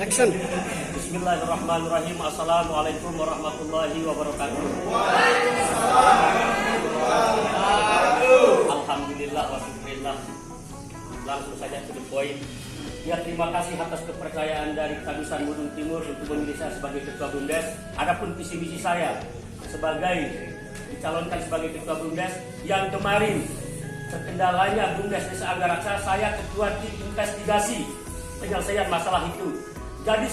Action. Bismillahirrahmanirrahim. Assalamualaikum warahmatullahi wabarakatuh. Alhamdulillah wa syukurillah. Langsung saja to the point. Ya, terima kasih atas kepercayaan dari Kadusan Gunung Timur untuk memilih saya sebagai Ketua BUMDes. Adapun visi misi saya sebagai dicalonkan sebagai Ketua BUMDes yang kemarin terkendalanya BUMDes Desa Agaraksa, saya Ketua Tim Investigasi penyelesaian masalah itu. Jadi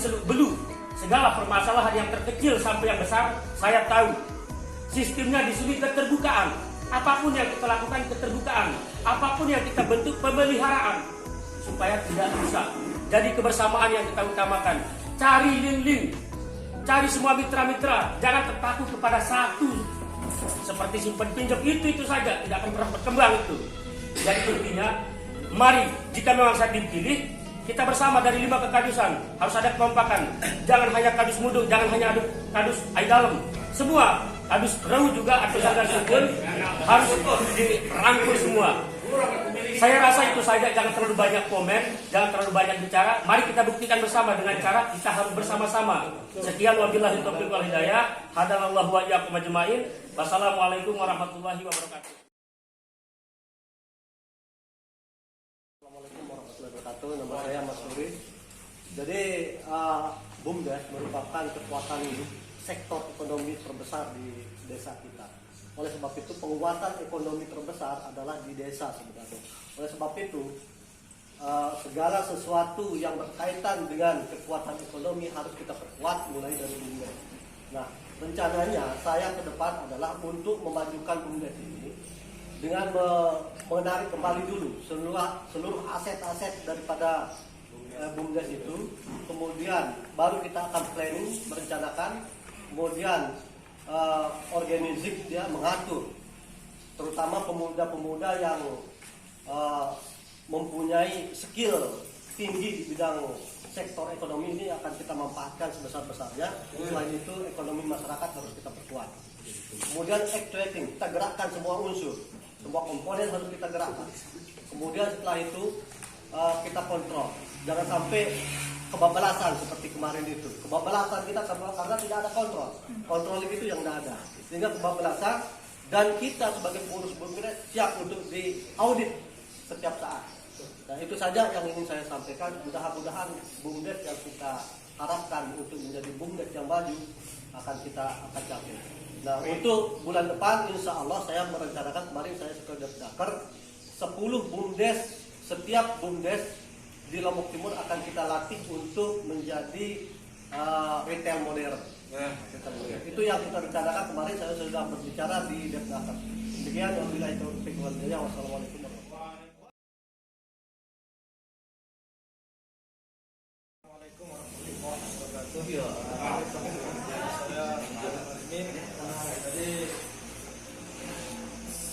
segala permasalahan yang terkecil sampai yang besar saya tahu. Sistemnya di sini keterbukaan. Apapun yang kita lakukan keterbukaan. Apapun yang kita bentuk pemeliharaan supaya tidak rusak. Jadi kebersamaan yang kita utamakan. Cari link-link. Cari semua mitra-mitra. Jangan terpaku kepada satu. Seperti simpan pinjam itu saja. Tidak akan pernah berkembang itu. Jadi intinya, mari jika memang saya dipilih, kita bersama dari 5 kekadusan. Harus ada kekompakan. Jangan hanya kadus mudung, jangan hanya kadus ai dalem. Semua kadus rau juga atau sadar sukun harus dirangkul semua. Saya rasa itu saja, jangan terlalu banyak komen, jangan terlalu banyak bicara. Mari kita buktikan bersama dengan cara kita harus bersama-sama. Sekian wabillahi taufiq wal hidayah. Hadanallahu wa iyyakum ajmain. Wassalamualaikum warahmatullahi wabarakatuh. Assalamualaikum warahmatullahi wabarakatuh. Nama saya Mas Nuri. Jadi BUMDes merupakan kekuatan sektor ekonomi terbesar di desa kita. Oleh sebab itu penguatan ekonomi terbesar adalah di desa sebenarnya. Oleh sebab itu segala sesuatu yang berkaitan dengan kekuatan ekonomi harus kita perkuat mulai dari BUMDes. Nah, rencananya saya ke depan adalah untuk memajukan BUMDes ini dengan menarik kembali dulu seluruh aset-aset daripada BUMDes itu. Kemudian baru kita akan planning, merencanakan, kemudian organizing, dia mengatur, terutama pemuda-pemuda yang mempunyai skill tinggi di bidang sektor ekonomi ini akan kita manfaatkan sebesar-besarnya. Selain itu ekonomi masyarakat harus kita perkuat. Kemudian actuating, kita gerakkan semua unsur, semua komponen harus kita gerakkan. Kemudian setelah itu kita kontrol, jangan sampai kebablasan seperti kemarin itu. Kebablasan kita karena tidak ada kontrol. Kontrol itu yang tidak ada. Sehingga kebablasan, dan kita sebagai pengurus BUMDes siap untuk diaudit setiap saat. Nah, itu saja yang ingin saya sampaikan. Mudah-mudahan BUMDes yang kita harapkan untuk menjadi BUMDes yang maju akan capai. Nah, untuk bulan depan insya Allah saya merencanakan, kemarin saya sudah dakar 10 BUMDes, setiap BUMDes di Lombok Timur akan kita latih untuk menjadi retail modern. Itu yang kita rencanakan. Kemarin saya sudah berbicara di Depnakar. Demikian, wabillahi taufiq wal hidayah. Wassalamualaikum warahmatullahi wabarakatuh.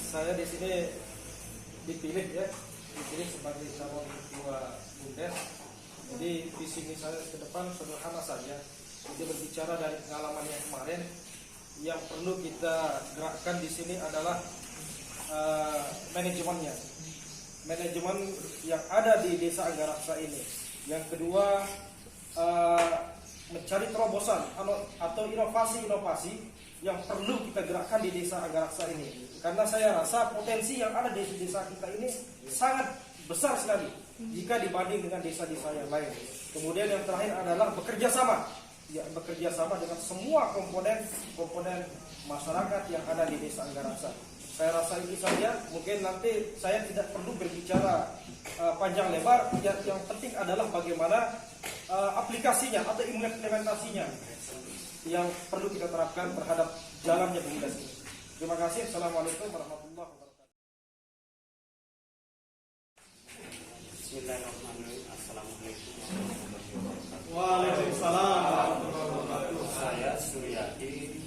Saya di sini dipilih sebagai calon ketua BUMDes. Jadi visi misi saya ke depan sederhana saja. Jadi berbicara dari pengalaman yang kemarin, yang perlu kita gerakkan di sini adalah manajemennya, manajemen yang ada di desa Agaraksa ini. Yang kedua, mencari terobosan atau inovasi-inovasi yang perlu kita gerakkan di desa Agaraksa ini. Karena saya rasa potensi yang ada di desa kita ini sangat besar sekali jika dibanding dengan desa-desa yang lain. Kemudian yang terakhir adalah bekerja sama dengan semua komponen masyarakat yang ada di desa Agaraksa. Saya rasa itu saja. Mungkin nanti saya tidak perlu berbicara panjang lebar. Yang penting adalah bagaimana aplikasinya atau implementasinya yang perlu kita terapkan terhadap jalannya BUMDes ini. Terima kasih. Assalamualaikum warahmatullahi wabarakatuh. Bismillahirrahmanirrahim. Assalamualaikum warahmatullahi wabarakatuh. Waalaikumsalam warahmatullahi wabarakatuh. Saya Suryadi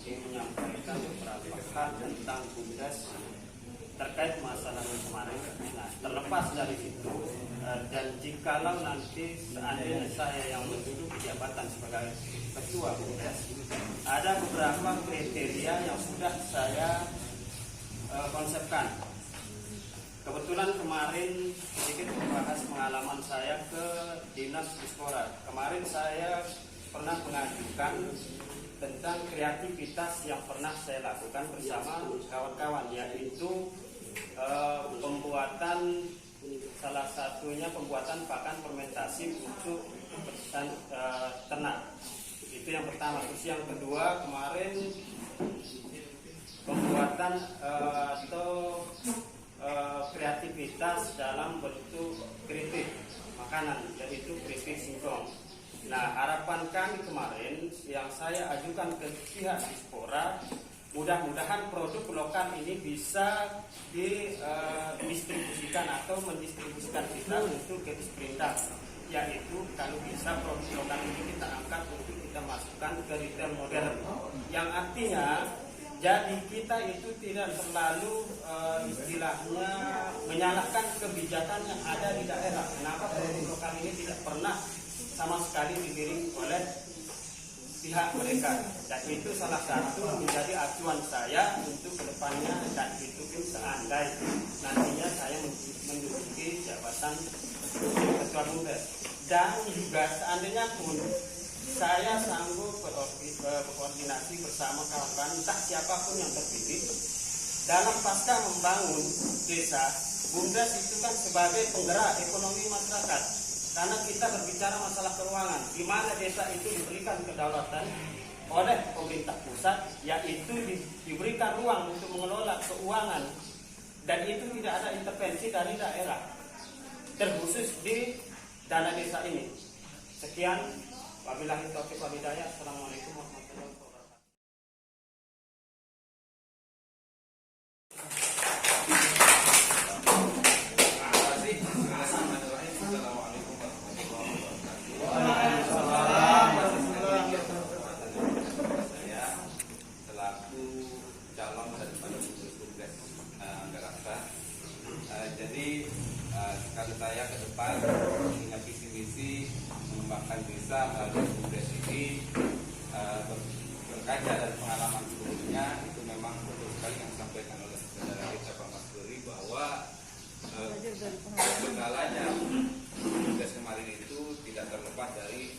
ingin menyampaikan beberapa hal tentang BUMDes terkait masalah yang kemarin. Nah, terlepas dari itu, dan jikalau nanti seandainya saya yang menduduki jabatan sebagai ketua BUMDes, ada beberapa kriteria yang sudah saya konsepkan. Kebetulan kemarin sedikit membahas pengalaman saya ke Dinas Dispora. Kemarin saya pernah mengajukan tentang kreativitas yang pernah saya lakukan bersama kawan-kawan, yaitu pembuatan, salah satunya pembuatan pakan fermentasi untuk ternak. Itu yang pertama. Terus yang kedua kemarin pembuatan kreativitas dalam bentuk keripik makanan, yaitu keripik singkong. Nah, harapan kami kemarin yang saya ajukan ke pihak Dispora, mudah-mudahan produk lokal ini bisa didistribusikan atau mendistribusikan kita untuk ke Disperindak, yaitu kalau bisa produk lokal ini kita angkat untuk kita masukkan ke retail modern, yang artinya jadi kita itu tidak terlalu istilahnya menyalahkan kebijakan yang ada di daerah. Kenapa produk lokal ini tidak pernah sama sekali digiring oleh pihak mereka? Dan itu salah satu menjadi acuan saya untuk kedepannya, dan itu pun seandai nantinya saya menduduki jabatan ketua BUMDes. Dan juga seandainya pun saya sanggup berkoordinasi bersama kawan-kawan, entah siapapun yang terpilih, dalam pasca membangun desa. BUMDes itu kan sebagai penggerak ekonomi masyarakat. Karena kita berbicara masalah keuangan, di mana desa itu diberikan kedaulatan oleh pemerintah pusat, yaitu diberikan ruang untuk mengelola keuangan, dan itu tidak ada intervensi dari daerah, terkhusus di dana desa ini. Sekian, wabillahi taufiq wal hidayah. Assalamualaikum warahmatullahi wabarakatuh. Kalau saya ke depan punya visi misi mengembangkan desa melalui BUMDes ini, berkaca dari pengalaman sebelumnya, itu memang betul sekali yang disampaikan oleh saudara kita Pak Mas Beri, bahwa kendalanya BUMDes kemarin itu tidak terlepas dari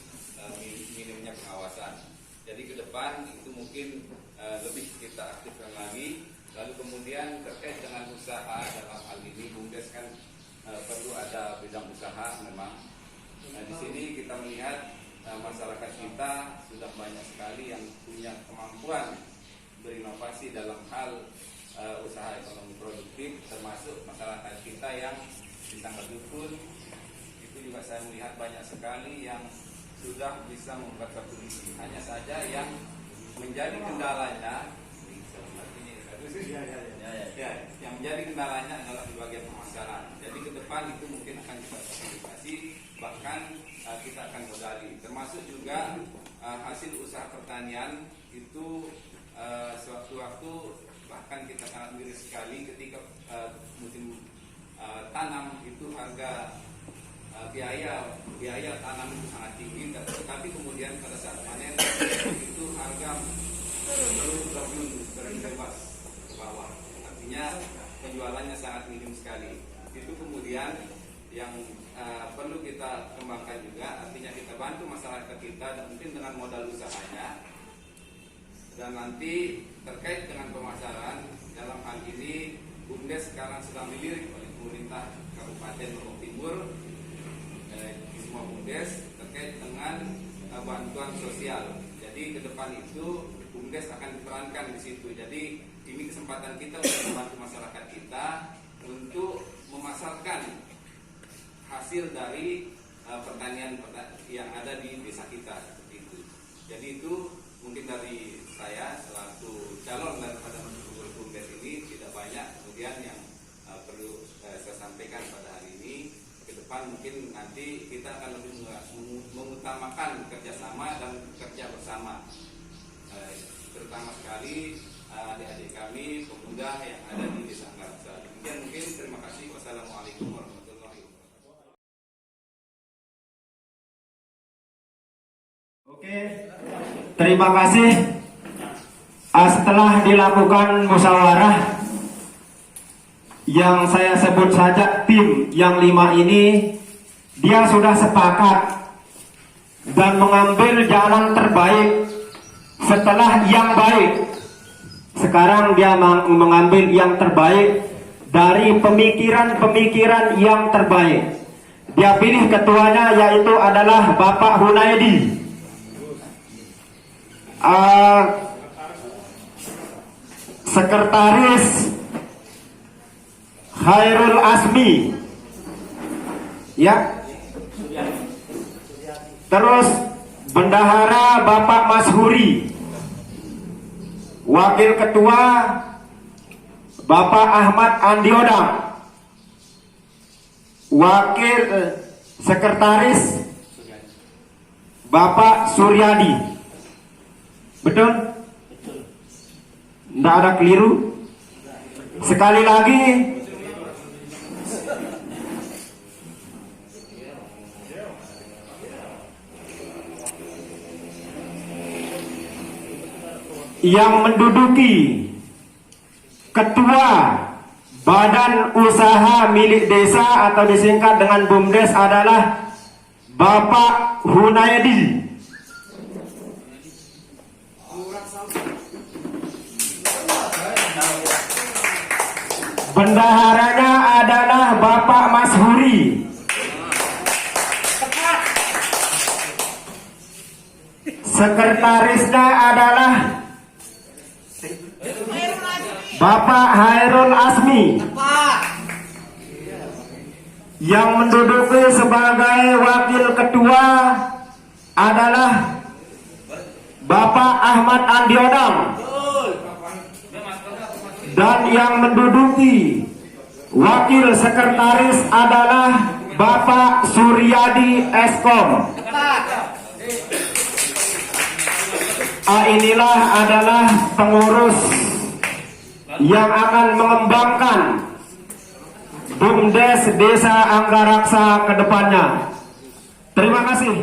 minimnya pengawasan. Jadi ke depan itu mungkin lebih kita aktifkan lagi. Lalu kemudian terkait dengan usaha, dalam hal ini BUMDes kan perlu ada bidang usaha memang. Nah, di sini kita melihat masyarakat kita sudah banyak sekali yang punya kemampuan berinovasi dalam hal usaha ekonomi produktif, termasuk masyarakat kita yang di Sanggar Dukun. Itu juga saya melihat banyak sekali yang sudah bisa membuat satu visi. Hanya saja yang menjadi kendalanya, yang menjadi kendalanya adalah di bagian pemasaran. Jadi ke depan itu mungkin akan kita fasilitasi, bahkan kita akan modali, termasuk juga hasil usaha pertanian itu sewaktu-waktu bahkan kita sangat miris sekali ketika musim tanam itu harga biaya tanam itu sangat tinggi, tetapi kemudian pada saat panen itu harga terjun bebas ke bawah. Artinya penjualannya sangat minim sekali. Itu kemudian yang perlu kita kembangkan juga, artinya kita bantu masyarakat kita dan mungkin dengan modal usahanya. Dan nanti terkait dengan pemasaran, dalam hal ini BUMDes sekarang sedang dilirik oleh pemerintah Kabupaten Lombok Timur, di semua BUMDes terkait dengan bantuan sosial. Jadi ke depan itu BUMDes akan diperankan di situ. Jadi ini kesempatan kita untuk membantu masyarakat kita untuk memasarkan hasil dari pertanian yang ada di desa kita, seperti itu. Jadi itu mungkin dari saya selaku calon daripada Menteri BUMDes ini tidak banyak. Kemudian yang perlu saya sampaikan pada hari ini, ke depan mungkin nanti kita akan lebih mengutamakan kerjasama dan kerja bersama, terutama sekali adik-adik kami pemuda yang ada di desa Anggarasa. Demikian mungkin, terima kasih. Wassalamualaikum warahmatullahi wabarakatuh. Oke, terima kasih. Setelah dilakukan musyawarah yang saya sebut saja tim yang 5 ini, dia sudah sepakat dan mengambil jalan terbaik setelah yang baik. Sekarang dia mengambil yang terbaik dari pemikiran-pemikiran yang terbaik. Dia pilih ketuanya, yaitu adalah Bapak Hunaidi. Sekretaris Khairul Asmi, ya. Terus bendahara Bapak Mashuri, wakil ketua Bapak Ahmad Andiodang, wakil sekretaris Bapak Suryadi. Betul? Tidak ada keliru. Sekali lagi, yang menduduki ketua Badan Usaha Milik Desa atau disingkat dengan BUMDes adalah Bapak Hunaidi. Bendaharanya adalah Bapak Mashuri. Sekretarisnya adalah Bapak Khairul Asmi. Yang menduduki sebagai wakil ketua adalah Bapak Ahmad Andiodang. Dan yang menduduki wakil sekretaris adalah Bapak Suryadi Eskom. Inilah adalah pengurus yang akan mengembangkan BUMDes Desa Anggaraksa ke depannya. Terima kasih.